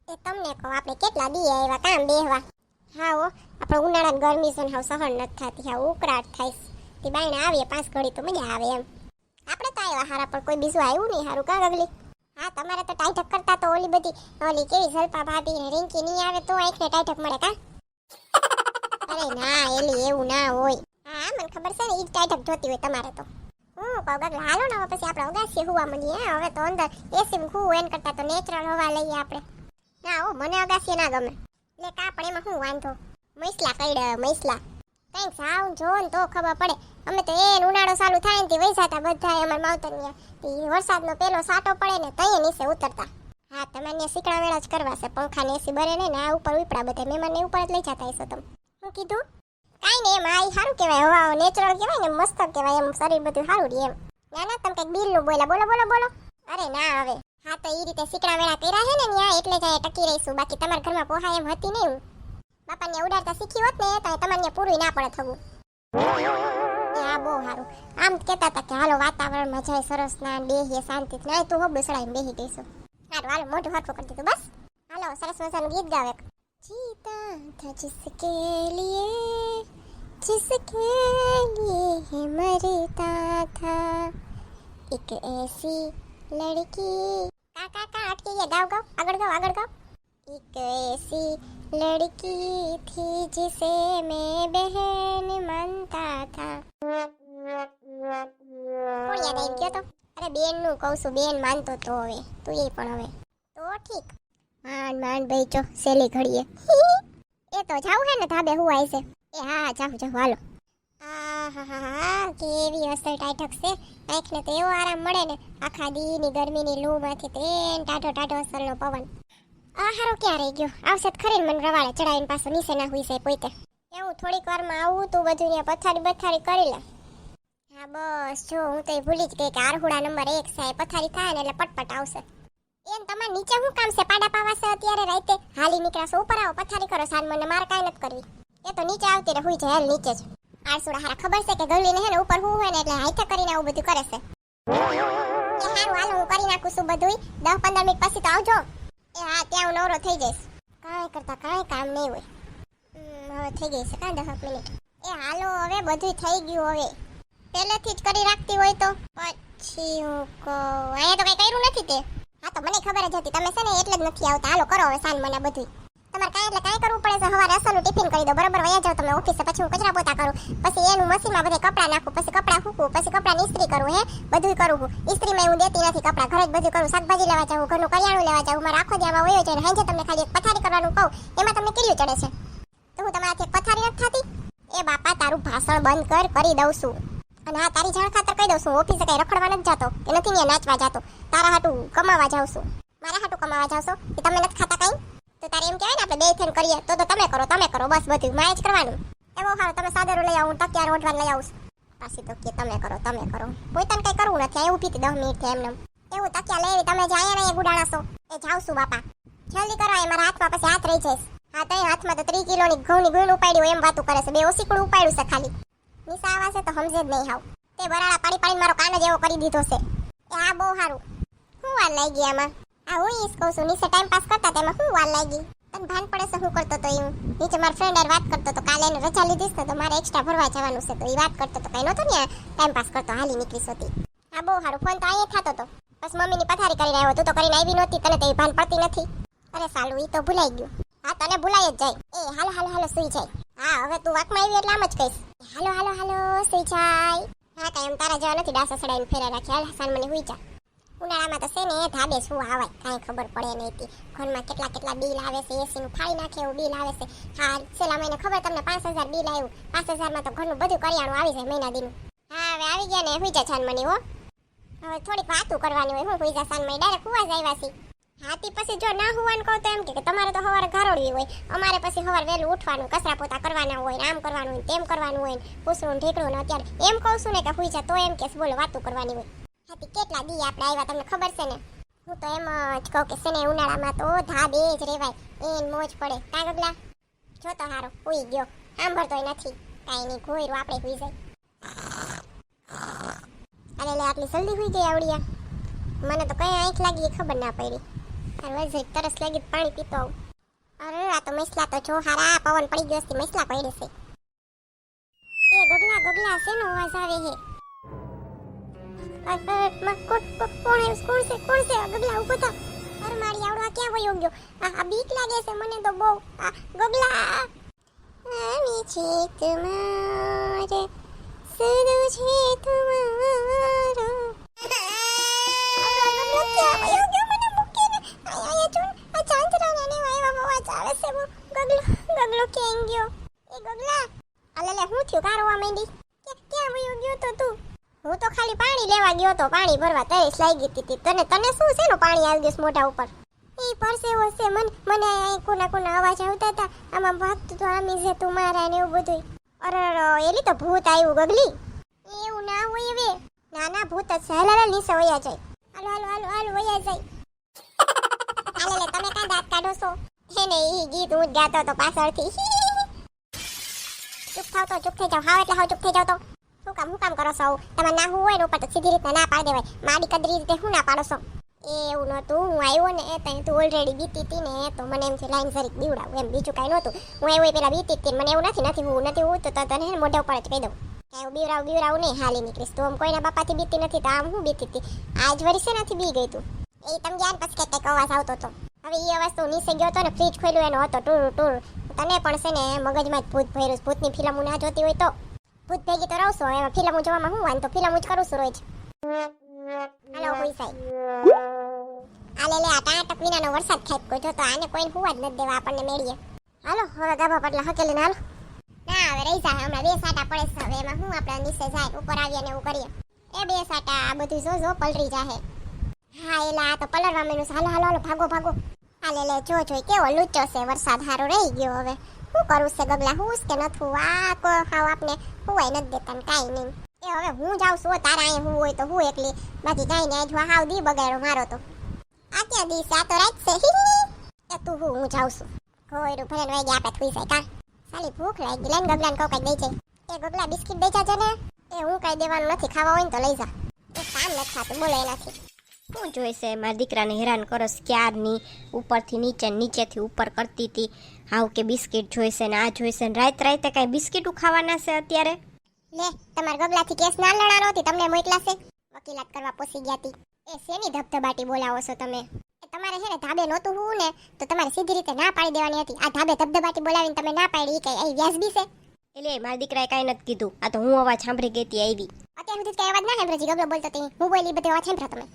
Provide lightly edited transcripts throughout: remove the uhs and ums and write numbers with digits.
એ તમને કહો આપણે કેટલા દી આવ્યા કામ બેહવા. હા હો, આપણે ઉનાળાની ગરમી છે ને હવે સહન નથી થતી, હા ઉકળાટ થાય છે. તે બાઈને આવીએ 5 ઘડી તો મજા આવે એમ. આપણે તો આવ્યા હારા પણ કોઈ બીજું આવ્યું નહીં હારું કા ગગલી. હા તમારે તો ટાઈટક કરતા તો ઓલી બધી ઓલી કેવી સલ્પા ભાભી ને રિંકી નહીં આવે તો આંખને ટાઈટક મળે કા. અરે ના એલી એવું ના હોય. હા મને ખબર છે ને ઈ ટાઈટક જોતી હોય તમારે તો. હું કહું ગગલા હાલો ને હવે પછી આપણે અગાસીએ હુવા મળીએ. હવે તો અંદર એસી માં હુવું એન કરતા તો નેચરલ હવા લઈએ આપણે. ના હો મને અગાસીએ ના ગમે. લે કા પણ એમાં શું વાંધો. મૈસલા કઈડે મૈસલા કંઈક જાવ જો ને તો ખબર પડે. અમે તો એ ઉનાળો ચાલુ થાય ને તે વહી જતા બધા અમાર માવતરિયા. વરસાદનો પેલો સાટો પડે ને તઈએ નીચે ઉતરતા. હા તમારે શીકડા વેળા જ કરવા છે. પંખા ને એસી બરે ને આ ઉપર ઉપડા બધા મહેમાનને ઉપર જ લઈ જતા હશો તમે. શું કીધું? કાઈ ને એમ આ સારું કહેવાય, હવા નેચરલ કહેવાય ને મસ્ત કહેવાય એમ શરીર બધું સારું રહે એમ. ના ના તમે કંઈક બિલનું બોલા બોલો બોલો બોલો. અરે ના હવે હા તો એ રીતે શીકડા વેળા કર્યા છે ને ત્યાં એટલે જ ટકી રહીશું. બાકી તમારા ઘરમાં પોહાય એમ હતી નહીં. બાપાને ઉડાડતા શીખી હોત ને તો તમારે પૂરું ના પડે થવું. હા બહુ સારું. આમ કહેતા હતા કે હાલો વાતાવરણમાં જાય સરસ ના બેહીએ શાંતિથી. ના તું હોબળું સડાઈને બેહી દઈશું. સારું હાલો મોઢું હરખું કરી દીધું બસ. હાલો સરસ મજાનું ગીત ગાવે. જીતા થા જિસકે લીએ મરતા થા એક એસી લડકી. કા કા કા અટકી ગયા ગાવ ગાવ આગળ ગાવ આગળ ગાવ. एक ऐसी लड़की थी जिसे मैं बहन मानता था. કોણ યાદ આવી ગયો તો? અરે બેન નું કહું છું, બેન માનતો તો હવે તું એ પણ હવે તો ઠીક. માંડ માંડ ભાઈ ચો સેલી ઘડીએ. એ તો જાવું હે ને ધાબે હું આવી છે. એ હા જાઉં જાઉં હાલો. આહાહા કેવી અસર ટાઈટક છે. આંખને તો એવો આરામ મળે ને આખા દીની ગરમીની લૂમાંથી તેન ટાઢો ટાઢો અસરનો પવન. આ હારો ક્યાં રહી ગયો? આવશે તો ખરી મને રવાડે ચડાવીને પાછો નીચે ના હુઈ જાય પોતે. એવું થોડીક વારમાં આવું તું બધું ત્યાં પથારી કરી લે. હા બસ જો હું તો ભૂલી જ ગઈ કે આરહુડા નંબર 1 છે. પથારી થાય ને એટલે પટપટ આવશે. એમ તમારે નીચે શું કામ છે? પાડા પાવા છે અત્યારે રાતે? હાલી નીકળાશો ઉપર આવો પથારી કરો સાન મને મારે કાંઈ નથી કરવી. એ તો નીચે આવતી રે હુઈ જાય હેલ નીચે જ. આરસુડા હારા ખબર છે કે ગળવીને હે ને ઉપર હું હોય ને એટલે હાથે કરીને આવું બધું કરે છે. એ હારું હાલો હું કરી નાખું છું બધું. 10-15 મિનિટ પછી તો આવજો. એ હા ત્યાં હું નવરો થઈ જઈશ. કાંઈ કરતા કાંઈ કામ નહીં હોય. હવે થઈ ગઈ છે કાં 10 મિનિટ. એ હાલો હવે બધું થઈ ગયું. હવે પહેલેથી જ કરી રાખતી હોય તો પછી હું કહું અહીંયા તો કંઈ કર્યું નથી તે. હા તો મને ખબર જ હતી તમે છે ને એટલે જ નથી આવતા. હાલો કરો હવે સાન મને બધું. તમારે કાંઈ એટલે કાંઈ કરવું પડે છે? સવારે અસલનું ટિફિન કરી દો બરાબર. વયા જાઓ તમે ઓફિસે. પછી હું કચરા પોતા કરું. પછી એનું મશીનમાં બધે કપડાં નાખું. પછી કપડાં સૂકવું. પછી કપડાની ઇસ્ત્રી કરું. હે બધું કરું હું. ઇસ્ત્રીમાં હું દેતી નથી કપડાં. ઘરે જ બધું કરું. શાકભાજી લેવા જાઉં, ઘરનું કરિયાણું લેવા જાઉં. મારા આખો દિવસમાં વયો જાય. હાંજે તમને ખાલી એક પથારી કરવાનું કહું એમાં તમને કેટલું ચડે છે? તો હું તમારાથી પથારી નથી થતી? એ બાપા તારું ભાષણ બંધ કર, કરી દઉં છું. અને હા તારી જાણ ખાતર કહી દઉં છું ઓફિસે કઈ રખડવા નથી જાતો કે નથી ત્યાં નાચવા જાતો. તારા હાટું કમાવા જાઉં છું. મારા હાટું કમાવા જાવ છો કે તમે નથી ખાતા કઈ? તો તારે એમ કહેવાય ને આપણે બે થઈને કરીએ તો તમે કરો બસ બધું મારે જ કરવાનું. એવો હારો તમે સાદરો લઈ આવું, તકિયા રોટવા લઈ આવું. પાછી તો કે તમે કરો પોતાને કઈ કરવું નથી. અહીં ઊભી હતી 10 મિનિટ થી એમને એવું તકિયા લેવી. તમે જાય ને એ ગુડાણાસો એ જાવ છું બાપા જલ્દી કરો. એ મારા હાથમાં પછી હાથ રહી જઈશ. હા તો હાથમાં તો 3 કિલોની ઘઉંની ગુણ ઉપાડ્યું એમ વાતું કરે છે. બે ઓસીકડું ઉપાડ્યું છે ખાલી. નિશા આવા છે તો સમજે જ નહીં હાવ. તે બરાડા પાડી મારો કાન જ એવો કરી દીધો છે. એ હા બહુ સારું. શું વાર લાગી આમાં? આ હું ઈસ કહું છું નીચે ટાઈમ પાસ કરતા તેમાં શું વાર લાગી? તને ભાન પડે છે હું કરતો તો? હું નીચે મારા ફ્રેન્ડ હારે વાત કરતો તો. કાલે એને રજા લીધી છે તો મારે એક્સ્ટ્રા ભરવા જવાનું છે તો એ વાત કરતો તો કઈ નહોતો ને ટાઈમ પાસ કરતો હાલી નીકળી હતી. હા બહુ સારું. ફોન તો અહીંયા થતો તો બસ મમ્મીની પથારી કરીને આવ્યો. તું તો કરીને આવી નહોતી. તને તો એ ભાન પડતી નથી. અરે સાલું ઈ તો ભૂલાઈ ગયું. હા તને ભૂલાઈ જ જાય. એ હાલો સુઈ જાય. હા હવે તું વાકમાં આવી એટલે આમ જ કહીશ હાલો સુઈ જાય. હા કઈ એમ તારા જેવા નથી ડાસા સડાઈને ફેરા રાખી. હાલ સાન મને હુઈ જા. ઉનાળામાં તો છે ને એ ધાબે શું આવાય કાંઈ ખબર પડે નહીં. ઘરમાં કેટલા બિલ આવે છે. એસીનું ફાળી નાખે એવું બિલ આવે છે. હા છેલ્લા મહિને ખબર તમને 5000 બિલ આવ્યું. 5000માં તો ઘરનું બધું કરિયાણું આવી જાય મહિના દીનું. હા હવે આવી ગયા ને હુઈ જા છાન મને હો. હવે થોડીક વાતું કરવાની હોય. હું હુઈ જા છાન મને ડાયરેક્ટ હુવા જ આવ્યા છે. હાથી પછી જો ના હુવાનું કહું તો એમ કે તમારે તો સવારે ઘરોડવી હોય. અમારે પછી સવારે વહેલું ઉઠવાનું, કચરા પોતા કરવાના હોય, આમ કરવાનું હોય, તેમ કરવાનું હોય, પૂછડું ઢેકડું ને અત્યારે એમ કહું છું ને કે હુઈ જા તો એમ કે બોલો વાતું કરવાની હોય. હાથી કેટલા દી આપણે આવ્યા તમને ખબર છે ને? હું તો એમ જ કહું કે છે ને ઉનાળામાં તો ધાબે જ રહેવાય. એન મોજ પડે. કાં ગગલા જો તો હારો હુઈ ગયો. સાંભળતોય નથી કાંઈ નહીં. ઘોયરું આપણે હુઈ જાય. અરે લે આટલી જલ્દી હુઈ ગઈ આવડિયા. મને તો કઈ આંખ લાગી ખબર ના પડી. અરે જરીક તરસ લાગી તો પાણી પીતો આવું. અરે આ તો મસલા તો જો હારા પવન પડી ગયો છે, મસલા પડે છે. એ ગગલા ગગલા શેનો અવાજ આવે છે? કોણ છે ગગલા ઉભો થા. અરે મારી આવડો આ ક્યાં વયો ગયો? આ બીક લાગે છે મને તો બહુ. આ ગગલા આમી છે તમારે સદો છે તમારો. ગગલો ક્યાં ગયો? એ ગગલા અલે હું થયું કારવા માંડી? ક્યાં વયો ગયો તો તું? હું તો ખાલી પાણી લેવા ગયો તો, પાણી ભરવા તરસ લાગી હતી. તને શું છે નો પાણી આવી ગયું મોઢા ઉપર? એ પરસેવો છે મને કોના અવાજ આવતા હતા. આમાં ભાગતું તો આમી છે તું મારા ને એવું બધું. અરે એલી તો ભૂત આવ્યું ગગલી. એવું ના હોય હવે. ના ભૂત જ છે. હાલ નીચે વયા જાય. હાલો વયા જાય. હાલે તમે કાં દાંત કાઢો છો? એને ઈ ગીત હું જ ગાતો તો પાછળથી. ચૂપ થઈ જાવ. હાવ એટલે હાવ ચૂપ થઈ જાવ તો. હું કામ કરો છો? તમારે ના હોય ને ઉપર તો સીધી રીતના ના પાડી દેવાય. માડી કદરી રીતે હું ના પાડો છો? એવું નહોતું. હું આવ્યો ને ત્યાં તું ઓલરેડી બીતી હતી ને તો મને એમ છે લાઈન જરીક બીવડાવું એમ, બીજું કાંઈ નહોતું. હું આવ્યો પેલા બીતી હતી મને એવું નથી હું તો તને મોઢા ઉપર જ કહી દઉં. એવું બીવરાવું નહીં, હાલી નીકળીશ. તું આમ કોઈના બાપાથી બીતી નથી તો આમ હું બીતી હતી. આજ વરી શેનાથી બી ગઈ તું? એ તમે જ્ઞાન પછી કંઈક અવાજ આવતો હતો. હવે એ અવાજ તો નીચે ગયો હતો ને, ફ્રીજ ખોલ્યું એનો હતો ટૂર. તને પણ છે ને મગજમાં જ ભૂત ભર્યું. ભૂતની ફિલ્મ ના જોતી હોય તો ભૂત ભેગી તો રહશો. એમાં ફિલ્મ જોવામાં હું વાંધો? ફિલ્મ જ કરું છું રોજ. હાલો કોઈ સાહેબ આલે લે આ ટાટક વિનાનો વરસાદ ખાઈ જો તો આને કોઈને હુવા જ નથી દેવા આપણને મેળીએ. હાલો હવે ગાભા પટલા હકેલીને હાલો. ના હવે રહી જાય, હમણાં 2 સાટા પડે છે. હવે એમાં હું આપણે નીચે જાય ઉપર આવીએ ને એવું કરીએ. એ 2 સાટા આ બધું જો પલરી જાહે. હા એલા આ તો પલરવા મેનું છે. હાલો ભાગો. હાલે લે જો કેવો લૂચો છે. વરસાદ હારો રહી ગયો. હવે શું કરું છે ગગલા? હું કે નથું? આ કો હાવ આપને હુવાય નથી દેતા ને કાંઈ નહીં. એ હવે હું જાઉં છું. તારા અહીંયા હું હોય તો હું એકલી બાકી કાંઈ નહીં. આજ હાવ દી બગાડ્યો મારો તો. આ ક્યાં દી છે? આ તો રાત છે. એ તું હું જાઉં છું. ખોયરું ભલે વાગે આપણે થઈ જાય કા. સાલી ભૂખ લાગી. લઈને ગગલાને કહું કઈ દઈ જાય. એ ગગલા બિસ્કિટ દઈ જાજે ને. એ હું કઈ દેવાનું નથી. ખાવા હોય ને તો લઈ જા. એ કામ નથી થતું બોલે એનાથી. શું જોઈશે? મારા દીકરાને હેરાન કરસ ક્યારની. ઉપરથી નીચે નીચેથી ઉપર કરતી હતી. હાવ કે બિસ્કિટ જોઈશે ને આ જોઈશે ને રાતે કાંઈ બિસ્કિટો ખાવાના છે અત્યારે? લે તમારા ગગલાથી કેસ ના લડાનો હતી. તમને મોકલા છે વકીલાત કરવા પોસી ગયા હતી. એ શેની ધબધબાટી બોલાવો છો તમે? એ તમારે છે ને ધાબે નહોતું હું ને તો તમારે સીધી રીતે ના પાડી દેવાની હતી. આ ધાબે ધબધબાટી બોલાવીને તમે ના પાડી કઈ અહીં વ્યાજબી છે? એટલે મારા દીકરાએ કાંઈ નથી કીધું. આ તો હું અવાજ સાંભળી ગઈ હતી આવી. અત્યાર સુધી કઈ અવાજ ના સાંભળજી. ગગલો બોલતો હતી હું બોલી બધે અવાજ સાંભળ્યા તમે?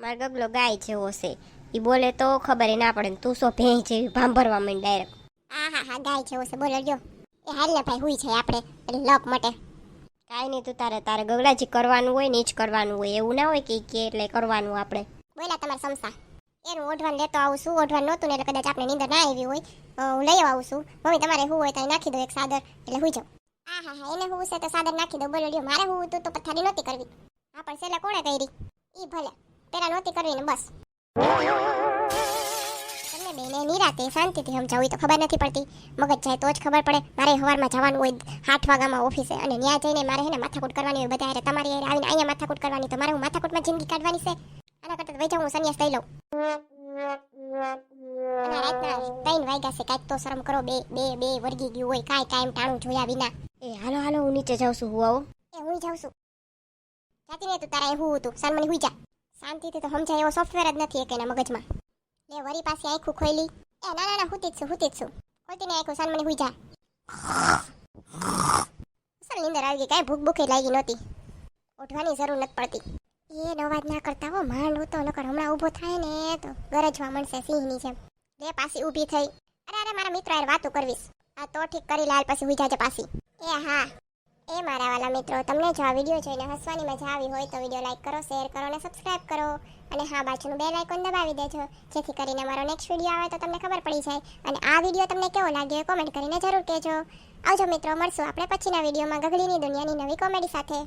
મારો ગગલો ગાય જેવો છે. એ બોલે તો ખબર ના પડે ને તું સો ભેં જેવી ભાંભરવા માંડ ડાયરેક્ટ. હા ગાય જેવો છે બોલો જો. એ હાલ ને ભાઈ હુઈ જાય આપણે એટલે લપ મટે. કાંઈ નહીં તું તારે ગગલાજી કરવાનું હોય ને જ કરવાનું હોય. એવું ના હોય કે એટલે કરવાનું આપણે. બોલા તમારે સમસા એનું ઓઢવાન લેતો આવું છું. ઓઢવાન નહોતું ને એટલે કદાચ આપણે નીંદર ના આવી હોય. હું લઈ આવું છું. મમ્મી તમારે હું હોય તો નાખી દો એક સાદર એટલે હુઈ જાવ. હા એને હું છે તો સાદર નાખી દો બોલો મારે હું હતું તો પથારી નહોતી કરવી. હા પણ છેલ્લે કોણે કરી? ઈ ભલે પેલા નહોતી કરવી ને બસ. તમને બેને નિરાતે શાંતિથી સમજાવું તો ખબર નથી પડતી. મગજ જાય તો જ ખબર પડે. મારે સવારમાં જવાનું હોય 8 વાગ્યામાં ઓફિસે અને ત્યાં જઈને મારે હે ને માથાકૂટ કરવાની હોય બધા. તમારી આવીને અહીંયા માથાકૂટ કરવાની તો મારે હું માથાકૂટમાં જિંદગી કાઢવાની છે. આના કરતાં વઈ જાઉં હું સંન્યાસ લઈ લઉં. અને રાતના 3 વાગ્યા છે. કાંઈક તો શરમ કરો. બે વર્ગી ગયું હોય કાંઈ ટાઈમ ટાણું જોયા વિના. એ હાલો હું નીચે જાઉં છું. હું આવો. એ હું જાઉં છું. જાતી ને તું તારા એ હું હતું સાનમની હુઈ જા. શાંતિથી તો સમજાય એવો સોફ્ટવેર જ નથી એક એના મગજમાં. લે વરી પાસે આંખું ખોઈલી. એ ના હુતી જ છું. ખોલતી ને આંખું સાનમની હુઈ જા. અસલ નીંદર આવી ગઈ. કાંઈ ભૂખ લાગી નહોતી. ઉઠવાની જરૂર નથી પડતી. એ અવાજ ના કરતા હો. માંડ હતો નકર હમણાં ઊભો થાય ને તો ગરજવા મળશે સિંહની જેમ. લે પાછી ઊભી થઈ. અરે મારા મિત્રો યાર વાતો કરવીશ. આ તો ઠીક કરી લાલ પછી હુઈ જાજે પાછી. એ હા એ મારા વાલા મિત્રો તમને જો આ વિડીયો જોઈને હસવાની મજા આવી હોય તો વિડીયો લાઈક કરો, શેર કરો અને સબસ્ક્રાઇબ કરો. અને હા બાજુનું બેલ આઇકોન દબાવી દેજો જેથી કરીને મારો નેક્સ્ટ વિડીયો આવે તો તમને ખબર પડી જાય. અને આ વિડીયો તમને કેવો લાગ્યો એ કોમેન્ટ કરીને જરૂર કહેજો. આવજો મિત્રો, મળશું આપણે પછીના વિડીયોમાં ગગડીની દુનિયાની નવી કોમેડી સાથે.